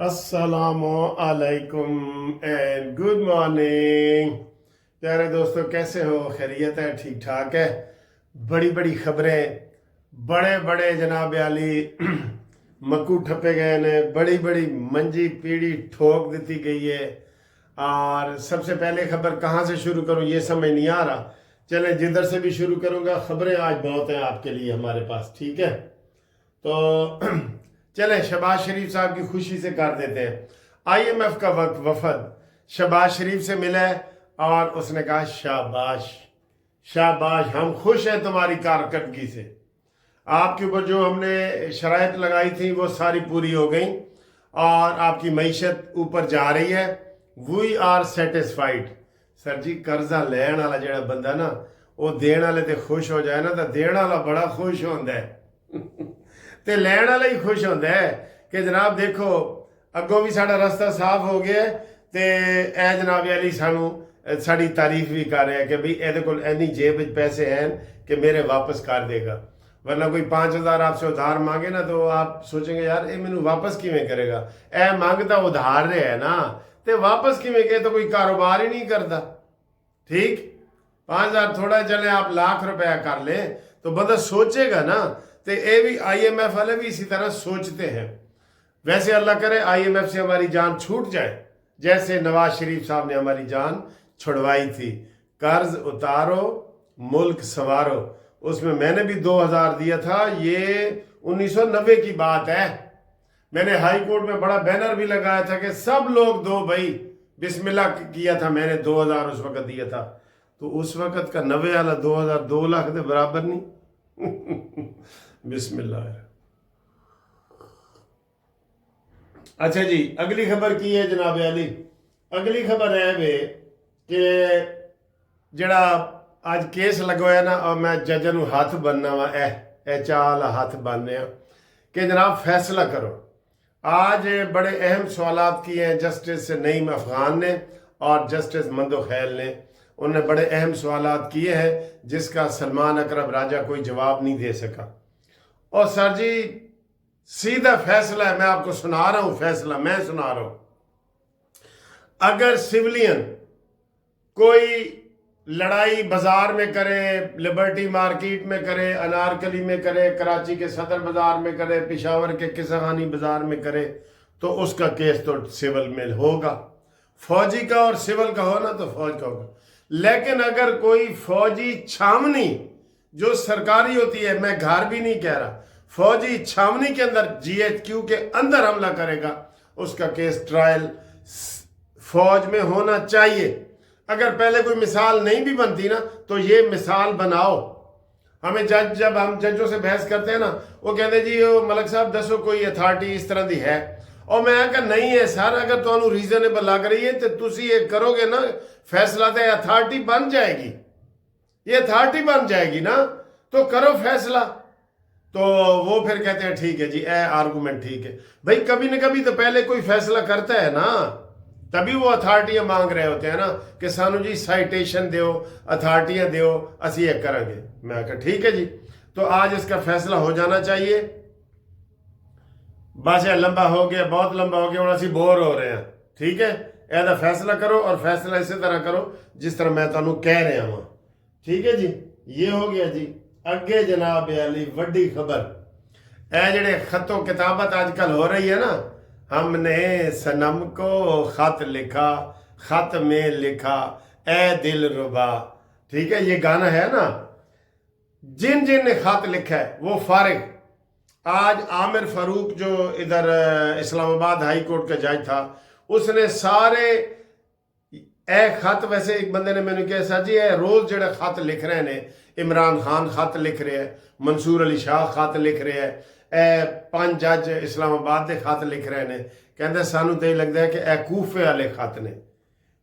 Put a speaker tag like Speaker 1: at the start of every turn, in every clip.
Speaker 1: अस्सलामु अलैकुम and good morning. प्यारे दोस्तों, कैसे हो? खैरियत है? ठीक ठाक है? बड़ी बड़ी खबरें, बड़े बड़े जनाब आली मक्कू ठप्पे गए ने, बड़ी बड़ी मंजी पीढ़ी ठोक दी गई है। और सबसे पहले खबर कहाँ से शुरू करूँ ये समझ नहीं आ रहा। चले जिधर से भी शुरू करूँगा, खबरें आज बहुत हैं आपके लिए हमारे पास, ठीक है? तो चले शहबाज शरीफ साहब की खुशी से कर देते हैं। IMF का वफद शहबाज शरीफ से मिला है और उसने कहा शाबाश शाबाश, हम खुश हैं तुम्हारी कारकर्दगी से। आपके ऊपर जो हमने शराइत लगाई थी वो सारी पूरी हो गई और आपकी मईशत ऊपर जा रही है। We are satisfied. Sir ji, कर्जा लैन वाला जो बंदा ना, वो देने वाले तो खुश हो जाए ना, तो देने वाला बड़ा खुश होता है ਤੇ ਲੈਣ ਵਾਲਾ ਹੀ ਖੁਸ਼ ਹੁੰਦਾ ਹੈ ਕਿ ਜਨਾਬ ਦੇਖੋ ਅੱਗੋਂ ਵੀ ਸਾਡਾ ਰਸਤਾ ਸਾਫ਼ ਹੋ ਗਿਆ ਤੇ ਇਹ ਜਨਾਬ ਅਲੀ ਸਾਨੂੰ ਸਾਡੀ ਤਾਰੀਫ ਵੀ ਕਰ ਰਿਹਾ ਕਿ ਭਈ ਇਹਦੇ ਕੋਲ ਇੰਨੀ जेब ਵਿੱਚ पैसे हैं कि मेरे वापस कर देगा। वरना कोई 5,000 आपसे उधार मांगे ना तो आप सोचेंगे यार ये मैनू वापस किवें करेगा, ਇਹ ਮੰਗਦਾ ਉਧਾਰ ਰਿਹਾ ਹੈ ਨਾ ਤੇ वापस किवें करे, तो कोई कारोबार ही नहीं करता। ठीक, 5,000 थोड़ा चले आप लाख रुपया कर ले तो बंदा सोचेगा ना। तो ये भी IMF वाले भी इसी तरह सोचते हैं। वैसे अल्लाह करे IMF से हमारी जान छूट जाए, जैसे नवाज शरीफ साहब ने हमारी जान छुड़वाई थी। कर्ज उतारो, मुल्क संवारो, उसमें मैंने भी 2,000 दिया था। ये 1990 की बात है। मैंने हाई कोर्ट में बड़ा बैनर भी लगाया था कि सब लोग दो भाई, बिस्मिल्लाह किया था मैंने। 2,000 उस वक्त दिया था। तो उस वक्त का 90 वाला 2,000 2 लाख के बराबर नहीं। बिस्मिल्लाह। अच्छा जी, अगली खबर की है जनाब अली। अगली खबर है वे कि जड़ा आज केस लगवाया ना, और मैं जज नूं हाथ बनना वा, ए चाल हाथ बनने कि जनाब फैसला करो। आज बड़े अहम सवालात किए हैं जस्टिस नईम अफगान ने और जस्टिस मंदो खैल ने। उन्होंने बड़े अहम सवालात किए हैं जिसका सलमान अकरम राजा कोई जवाब नहीं दे सका। और सर जी सीधा फैसला है, मैं आपको सुना रहा हूं फैसला, मैं सुना रहा हूं। अगर सिविलियन कोई लड़ाई बाजार में करे, लिबर्टी मार्केट में करे, अनारकली में करे, कराची के सदर बाजार में करे, पेशावर के किसानी बाजार में करे, तो उसका केस तो सिविल में होगा। फौजी का और सिविल का हो ना तो फौज का होगा। लेकिन अगर कोई फौजी छावनी जो सरकारी होती है, मैं घर भी नहीं कह रहा, फौजी छावनी के अंदर GHQ के अंदर हमला करेगा, उसका केस ट्रायल फौज में होना चाहिए। अगर पहले कोई मिसाल नहीं भी बनती ना तो ये मिसाल बनाओ। हमें जब हम जजों से बहस करते हैं ना, वो कहते जी वो मलक साहब दसो कोई अथॉरिटी इस तरह की है, और मैं आखिर नहीं है सर, अगर तुहानू रीजनेबल लग रही है तो तुसी ये करोगे ना फैसला, तो अथॉरिटी बन जाएगी, ये अथॉरिटी बन जाएगी ना, तो करो फैसला। तो वो फिर कहते हैं ठीक है जी, आर्गूमेंट ठीक है। भाई कभी न कभी तो पहले कोई फैसला करता है ना, तभी वो अथॉरिटियां मांग रहे होते हैं ना कि सानू जी साइटेशन दो, अथॉरिटियां दो, असी ये करेंगे। मैं कहा ठीक है जी, तो आज इसका फैसला हो जाना चाहिए। बस ये लंबा हो गया, बहुत लंबा हो गया, हम असी बोर हो रहे हैं। ठीक है, ऐसा फैसला करो और फैसला इसी तरह करो जिस तरह मैं तुहानू कह रहा हूँ। ठीक है जी, ये हो गया जी। अगे जनाब अली वड्डी खबर, ए जड़े खतो किताबत आजकल हो रही है ना, हमने सनम को खत लिखा, खत में लिखा ए दिल रुबा। ठीक है, ये गाना है ना, जिन जिन ने खत लिखा है वो फारिग। आज आमिर फारूक जो इधर इस्लामाबाद हाई कोर्ट का जज था, उसने सारे खत, वैसे एक बंदे ने मैंने कहा सर जी रोज जड़े खत लिख रहे ने, इमरान खान खत लिख रहे हैं, मंसूर अली शाह खत लिख रहे हैं, 5 जज इस्लामाबाद के खत लिख रहे हैं, कहते सानू तो लगता है कि कूफे वाले खत ने,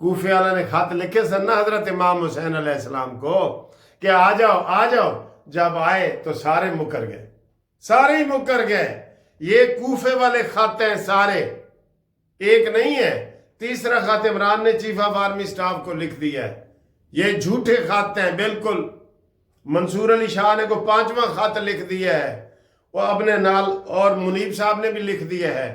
Speaker 1: कूफे वाले ने खत लिखे सन ना हजरत इमाम हुसैन अलैहिस्सलाम को कि आ जाओ आ जाओ। जब आए तो सारे मुकर गए, सारे ही मुकर गए। ये कूफे वाले खत हैं सारे, एक नहीं है। तीसरा खत इमरान ने चीफ ऑफ आर्मी स्टाफ को लिख दिया है, ये झूठे खत हैं बिल्कुल। मंसूर अली शाह ने को 5वां खत लिख दिया है, वो अपने नाल, और मुनीब साहब ने भी लिख दिया है।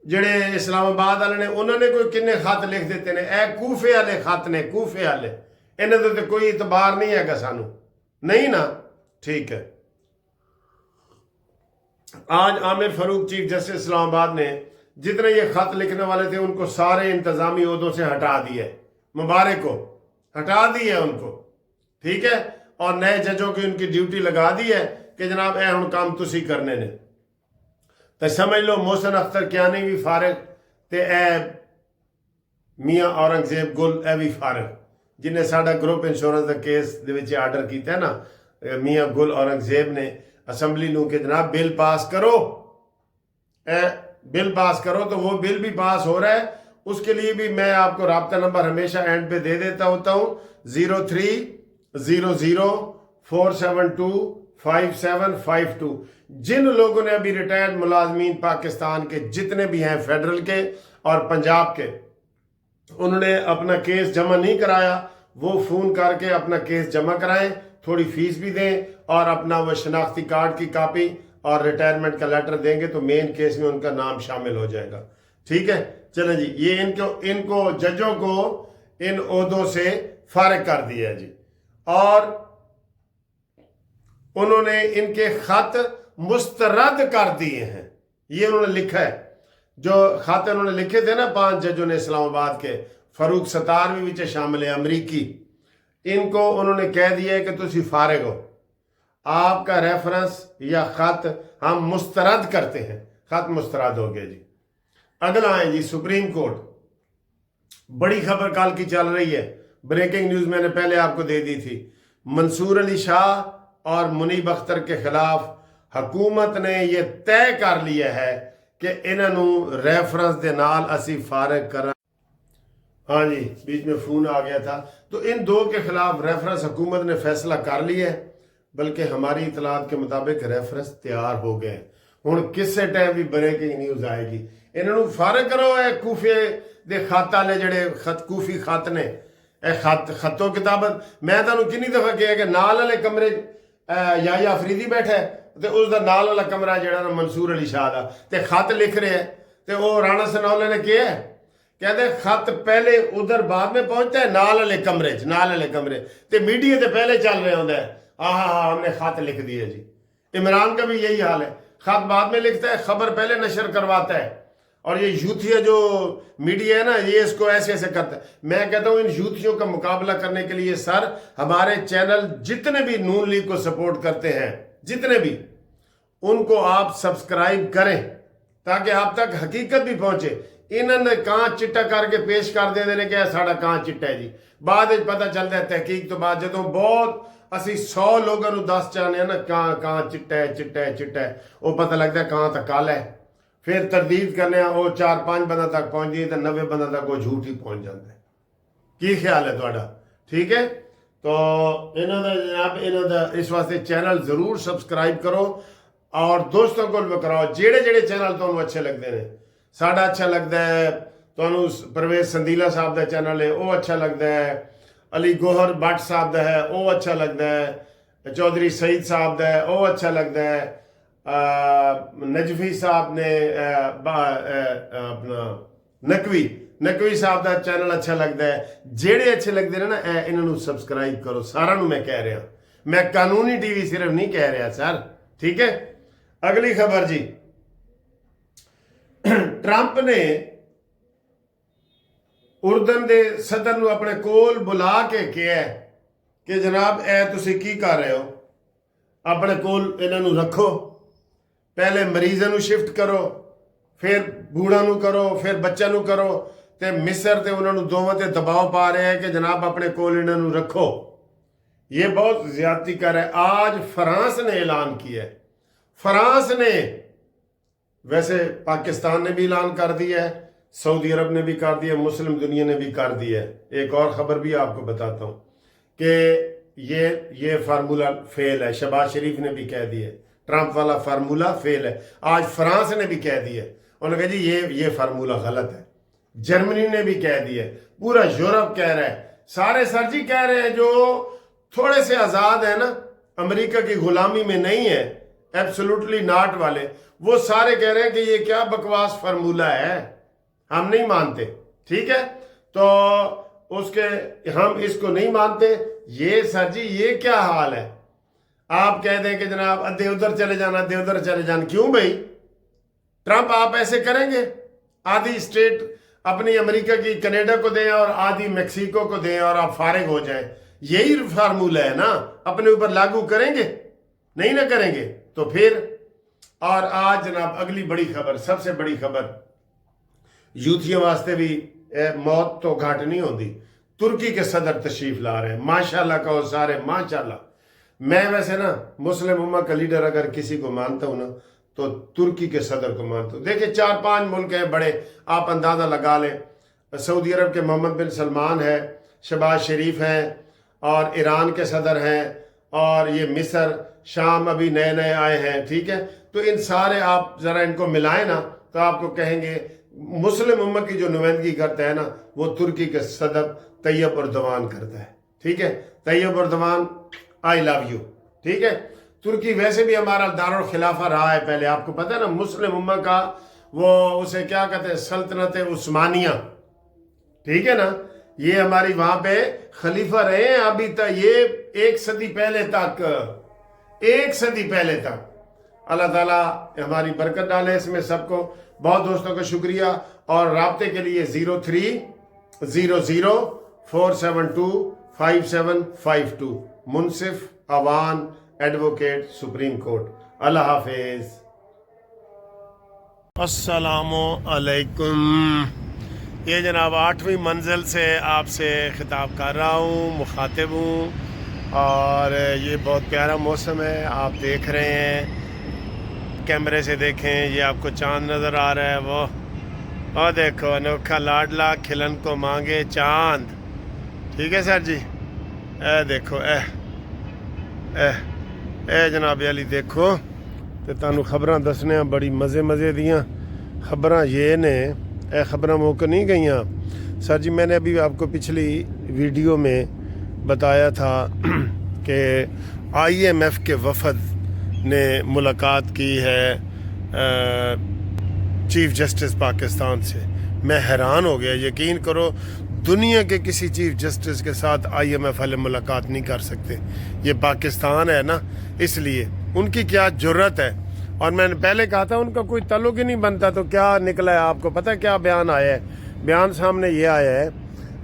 Speaker 1: ਜਿਹੜੇ ਇਸਲਾਮਾਬਾਦ ਵਾਲੇ ਨੇ ਉਹਨਾਂ ਨੇ ਕੋਈ ਕਿੰਨੇ ਖਤ ਲਿਖ ਦਿੱਤੇ ਨੇ। ਇਹ ਕੂਫੇ ਵਾਲੇ ਖਤ ਨੇ, ਕੂਫੇ ਵਾਲੇ। ਇਹਨਾਂ ਦੇ ਤੇ ਕੋਈ ਇਤਬਾਰ ਨਹੀਂ ਹੈਗਾ ਸਾਨੂੰ, नहीं ना, ठीक है। आज आमिर फारूक चीफ जस्टिस इस्लामाबाद ने जितने ये खत लिखने वाले थे उनको सारे इंतजामी ओहदों से हटा दिए, मुबारक को हटा दिए उनको, ठीक है। और नए जजों की उनकी ड्यूटी लगा दी है कि जनाब ए हुण काम तुसी करने ने। तो समझ लो मोहसिन अख्तर कियानी भी फारिग ते ए मियाँ औरंगजेब गुल ए भी फारिग, जिन्हें साडा ग्रुप इंश्योरेंस का केस दे विच आर्डर किया ना, मियाँ गुल औरंगजेब ने असम्बली नूं कि जनाब बिल पास करो, बिल पास करो। तो वो बिल भी पास हो रहा है। उसके लिए भी मैं आपको राब्ता नंबर हमेशा एंड पे दे देता होता हूँ, 030047255752। जिन लोगों ने अभी रिटायर्ड मुलाजमीन पाकिस्तान के जितने भी हैं, फेडरल के और पंजाब के, उन्होंने अपना केस जमा नहीं कराया, वो फ़ोन करके अपना केस जमा कराएं, थोड़ी फीस भी दें और अपना वो शनाख्ती कार्ड की कापी और रिटायरमेंट का लेटर देंगे तो मेन केस में उनका नाम शामिल हो जाएगा, ठीक है। चलें जी, ये इनको जजों को इन ओहदों से फारिग कर दिया है जी। और उन्होंने इनके खत मुस्तरद कर दिए हैं, ये उन्होंने लिखा है। जो खत उन्होंने लिखे थे ना 5 जजों ने इस्लामाबाद के, फारूक सतार भी विच शामिल है, अमरीकी, इनको उन्होंने कह दिया है कि तुसी फारिग हो, आपका रेफरेंस या खत हम मुस्तरद करते हैं। खत मुस्तरद हो गया जी। अगला है जी सुप्रीम कोर्ट। बड़ी खबर कल की चल रही है, ब्रेकिंग न्यूज मैंने पहले आपको दे दी थी। मंसूर अली शाह और मुनीब अख्तर के खिलाफ हुकूमत ने यह तय कर लिया है कि इन्होंने रेफरेंस दे नाल असी फारिग करा। हाँ जी, बीच में फोन आ गया था। तो इन दो के खिलाफ रेफरेंस हुकूमत ने फैसला कर लिया है, बल्कि हमारी इतलात के मुताबिक रेफरेंस तैयार हो गए। हुण किसे टाइम भी ब्रेकिंग न्यूज आएगी। इन्होंने फारिग करो है कूफे दे खत वाले जड़े कूफी खत ने, खतों किताबत। मैं तुहानूं कितनी दफा कहा कि नाल वाले कमरे याया अफरीदी बैठा है ते उसका नाल वाला कमरा जिहड़ा ना मंसूर अली शाह दा, ते खत लिख रहे हैं। ते वो राणा सनाउल्ला ने किया है, कहते खत पहले उधर बाद में पहुंचता है नाल वाले कमरे च, नाल वाले कमरे ते मीडिया ते पहले चल रहा होता है, हाँ हमने खत लिख दिए जी। इमरान का भी यही हाल है, खत बाद में लिखता है, खबर पहले नशर करवाता है। और ये यूथिया जो मीडिया है ना, ये इसको ऐसे ऐसे करता है। मैं कहता हूँ इन यूथियों का मुकाबला करने के लिए सर, हमारे चैनल जितने भी नून लीग को सपोर्ट करते हैं, जितने भी, उनको आप सब्सक्राइब करें ताकि आप तक हकीकत भी पहुंचे। इन्होंने कहाँ चिट्टा करके पेश कर देने कि साड़ा कहाँ चिट्टा है जी, बाद पता चलता है तहकीक तो बाद जो बहुत असी 100 लोगों को दस चाहते ना कहाँ चिट्टा है, चिट्टा है, चिट्टा है, वो पता लगता है कहाँ तक काला है। फिर तरदीद करने वो 4-5 बंदा तक पहुँच गई तो 90 बंदा तक वो झूठ ही पहुँच जाता है। की ख्याल है थोड़ा? ठीक है। तो इन्होंने जनाब इन्होंने इस वास्ते चैनल जरूर सब्सक्राइब करो और दोस्तों को भी कराओ। जेड़े जेड़े चैनल तुहानू अच्छे लगते हैं, साड़ा अच्छा लगता है, तुहानू परवेज संदीला साहब का चैनल है वो अच्छा लगता है, अली गोहर भट्ट साहब का है वो अच्छा लगता है, चौधरी सईद साहब का है वो अच्छा लगता है, नजफी साहब ने अपना नकवी साहब का चैनल अच्छा लगता है। जेड़े अच्छे लगते हैं ना इन्होंने सब्सक्राइब करो, सारा मैं कह रहा, मैं कानूनी टीवी सिर्फ नहीं कह रहा सर, ठीक है। अगली खबर जी, ट्रंप ने उर्दन दे सदर नूं अपने कोल बुला के कहा कि जनाब ए तुसीं की कर रहे हो, अपने कोल इन्हां नूं रखो, पहले मरीज़ां नूं शिफ्ट करो, फिर बूढ़ा नूं करो, फिर बच्चा नूं करो। ते मिस्र ते उन्हां नूं दोवां ते दबाव पा रहे हैं कि जनाब अपने कोल इन्हां नूं रखो। ये बहुत ज्यादती कर रहा है। आज फ्रांस ने ऐलान किया है, फ्रांस ने, वैसे पाकिस्तान ने भी ऐलान कर दिया है, सऊदी अरब ने भी कर दिया, मुस्लिम दुनिया ने भी कर दिया है। एक और ख़बर भी आपको बताता हूँ कि ये फार्मूला फेल है। शहबाज शरीफ ने भी कह दिया ट्रंप वाला फार्मूला फेल है। आज फ्रांस ने भी कह दिया, उन्होंने कहा जी ये फार्मूला गलत है। जर्मनी ने भी कह दिया, पूरा यूरोप कह रहा है, सारे सर जी कह रहे हैं जो थोड़े से आज़ाद है ना, अमेरिका की गुलामी में नहीं है, ایبسولوٹلی ناٹ والے، وہ سارے کہہ رہے ہیں کہ یہ کیا بکواس فارمولہ ہے، ہم نہیں مانتے، ٹھیک ہے؟ تو ہم اس کو نہیں مانتے۔ یہ سر جی یہ کیا حال ہے؟ آپ کہہ دیں کہ جناب ادھے ادھر چلے جانا، ادھے ادھر چلے جانا، کیوں بھائی؟ ٹرمپ آپ ایسے کریں گے؟ آدھی اسٹیٹ اپنی امریکہ کی کینیڈا کو دیں اور آدھی میکسیکو کو دیں اور آپ فارغ ہو جائیں، یہی فارمولہ ہے نا؟ اپنے اوپر لاگو کریں گے؟ نہیں نہ کریں گے تو پھر۔ اور آج جناب اگلی بڑی خبر، سب سے بڑی خبر، یوتھیوں واسطے بھی موت تو گھٹ نہیں ہوتی۔ ترکی کے صدر تشریف لا رہے ہیں، ماشاءاللہ کہو سارے ماشاءاللہ۔ میں ویسے نا مسلم امہ کا لیڈر اگر کسی کو مانتا ہوں نا تو ترکی کے صدر کو مانتا ہوں۔ دیکھیں 4-5 ملک ہیں بڑے، آپ اندازہ لگا لیں۔ سعودی عرب کے محمد بن سلمان ہے، شہباز شریف ہیں، اور ایران کے صدر ہیں، اور یہ مصر، شام ابھی نئے نئے آئے ہیں، ٹھیک ہے؟ تو ان سارے آپ ذرا ان کو ملائیں نا تو آپ کو کہیں گے مسلم امت کی جو نمائندگی کرتا ہے نا وہ ترکی کے صدر طیب اردوان کرتا ہے، ٹھیک ہے؟ طیب اردوان آئی لو یو، ٹھیک ہے؟ ترکی ویسے بھی ہمارا دارالخلافہ رہا ہے پہلے، آپ کو پتہ ہے نا، مسلم امت کا وہ اسے کیا کہتے ہیں، سلطنت عثمانیہ، ٹھیک ہے نا؟ یہ ہماری وہاں پہ خلیفہ رہے ہیں ابھی تک، یہ 1 صدی پہلے تک، 1 صدی پہلے تک۔ اللہ تعالیٰ ہماری برکت ڈالے اس میں سب کو۔ بہت دوستوں کا شکریہ، اور رابطے کے لیے 0300472572 منصف اوان ایڈوکیٹ سپریم کورٹ۔ اللہ حافظ۔ السلام علیکم۔ یہ جناب 8ویں منزل سے آپ سے خطاب کر رہا ہوں، مخاطب ہوں، اور یہ بہت پیارا موسم ہے، آپ دیکھ رہے ہیں، کیمرے سے دیکھیں، یہ آپ کو چاند نظر آ رہا ہے، وہ دیکھو، انوکھا لاڈلا کھلن کو مانگے چاند، ٹھیک ہے سر جی؟ اے دیکھو، اے جناب علی دیکھو، تو تانوں خبراں دسنے ہیں بڑی مزے دیاں خبراں یہ نے، اے خبراں موقع نہیں گئیاں سر جی۔ میں نے ابھی آپ کو پچھلی ویڈیو میں بتایا تھا کہ IMF کے وفد نے ملاقات کی ہے چیف جسٹس پاکستان سے۔ میں حیران ہو گیا، یقین کرو دنیا کے کسی چیف جسٹس کے ساتھ IMF والے ملاقات نہیں کر سکتے، یہ پاکستان ہے نا، اس لیے ان کی کیا جرت ہے۔ اور میں نے پہلے کہا تھا ان کا کوئی تعلق ہی نہیں بنتا، تو کیا نکلا ہے آپ کو پتہ ہے کیا بیان آیا ہے؟ بیان سامنے یہ آیا ہے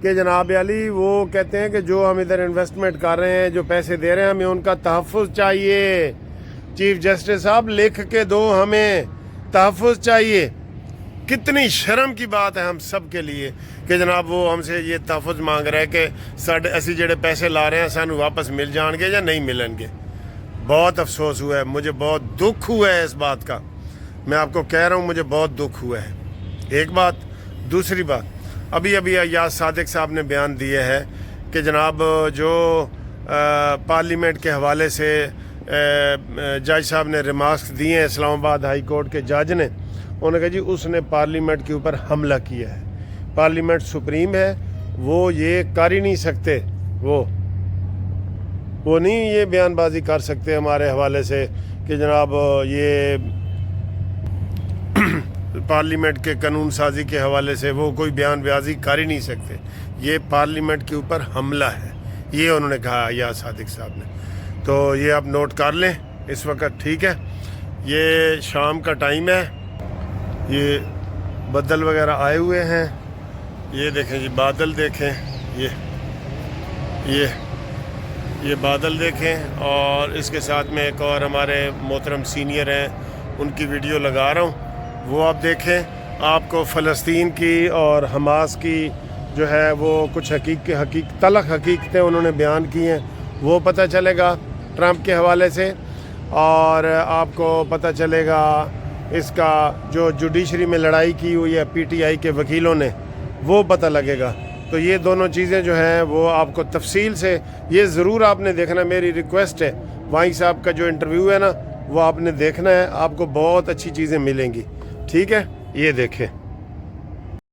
Speaker 1: کہ جناب علی وہ کہتے ہیں کہ جو ہم ادھر انویسٹمنٹ کر رہے ہیں، جو پیسے دے رہے ہیں، ہمیں ان کا تحفظ چاہیے۔ چیف جسٹس صاحب لکھ کے دو، ہمیں تحفظ چاہیے۔ کتنی شرم کی بات ہے ہم سب کے لیے کہ جناب وہ ہم سے یہ تحفظ مانگ رہے ہیں کہ اسی جڑے پیسے لا رہے ہیں سانو واپس مل جان گے یا نہیں ملیں گے۔ بہت افسوس ہوا ہے، مجھے بہت دکھ ہوا ہے اس بات کا، میں آپ کو کہہ رہا ہوں مجھے بہت دکھ ہوا ہے۔ ایک بات، دوسری بات، ابھی ایاز صادق صاحب نے بیان دیا ہے کہ جناب جو پارلیمنٹ کے حوالے سے جج صاحب نے ریمارکس دیے ہیں، اسلام آباد ہائی کورٹ کے جج نے، انہوں نے کہا جی اس نے پارلیمنٹ کے اوپر حملہ کیا ہے، پارلیمنٹ سپریم ہے، وہ یہ کر ہی نہیں سکتے، وہ نہیں یہ بیان بازی کر سکتے ہمارے حوالے سے کہ جناب یہ پارلیمنٹ کے قانون سازی کے حوالے سے وہ کوئی بیان بازی کر ہی نہیں سکتے، یہ پارلیمنٹ کے اوپر حملہ ہے، یہ انہوں نے کہا ایاز صادق صاحب نے۔ تو یہ آپ نوٹ کر لیں اس وقت، ٹھیک ہے؟ یہ شام کا ٹائم ہے، یہ بدل وغیرہ آئے ہوئے ہیں، یہ دیکھیں جی بادل دیکھیں، یہ بادل دیکھیں، اور اس کے ساتھ میں ایک اور ہمارے محترم سینئر ہیں ان کی ویڈیو لگا رہا ہوں، وہ آپ دیکھیں۔ آپ کو فلسطین کی اور حماس کی جو ہے وہ کچھ تلخ حقیقتیں انہوں نے بیان کی ہیں، وہ پتہ چلے گا ٹرمپ کے حوالے سے، اور آپ کو پتہ چلے گا اس کا جو جوڈیشری میں لڑائی کی ہوئی ہے PTI کے وکیلوں نے، وہ پتہ لگے گا۔ تو یہ دونوں چیزیں جو ہیں وہ آپ کو تفصیل سے یہ ضرور آپ نے دیکھنا، میری ریکویسٹ ہے، وائیں صاحب کا جو انٹرویو ہے نا وہ آپ نے دیکھنا ہے، آپ کو بہت اچھی چیزیں ملیں گی، ٹھیک ہے؟ یہ دیکھیں۔